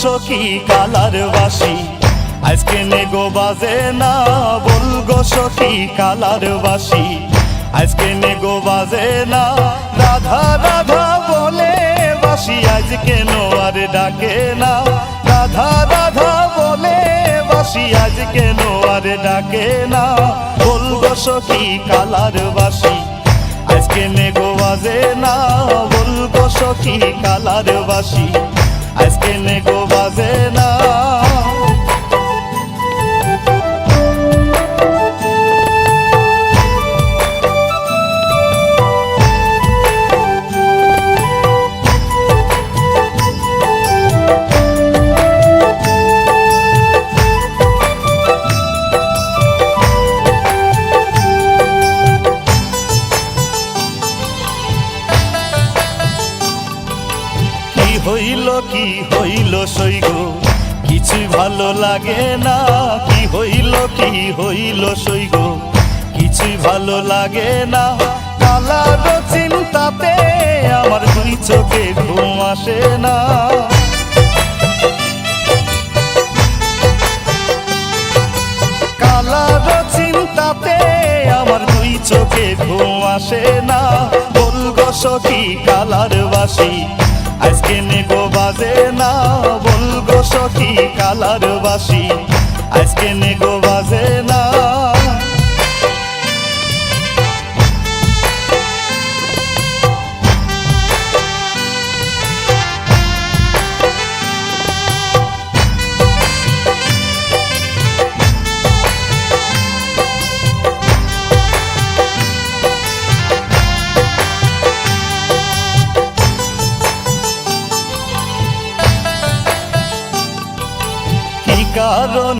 সখী কালার বাসি আজকে নেগো বাজে না, বলগো সখী কালার বাসি আজকে নেগো বাজে না। রাধা রাধা বলে বাসি আজকে নোয়ার ডাকে না, রাধা রাধা বলে বাসি আজকে নোয়ার ডাকে না। বলগো সখী কালার বাসি আজকে নেগো বাজে না, বলগো সখী কালার বাসি আজকে নেগো বাজে না। কি হইল সইগো কিছুই ভালো লাগে না, কি হইল সইগো কিছুই ভালো লাগে না। কালার চিন্তাতে আমার দুই চোখে ঘুম আসে না, কালার চিন্তাতে আমার দুই চোখে ঘুম আসে না। বলগো সখী কালার বাসি আজকে নেগো বাজে না, বলগো সখী কালার বাসি আজকে নেগো বাজে না। কারণ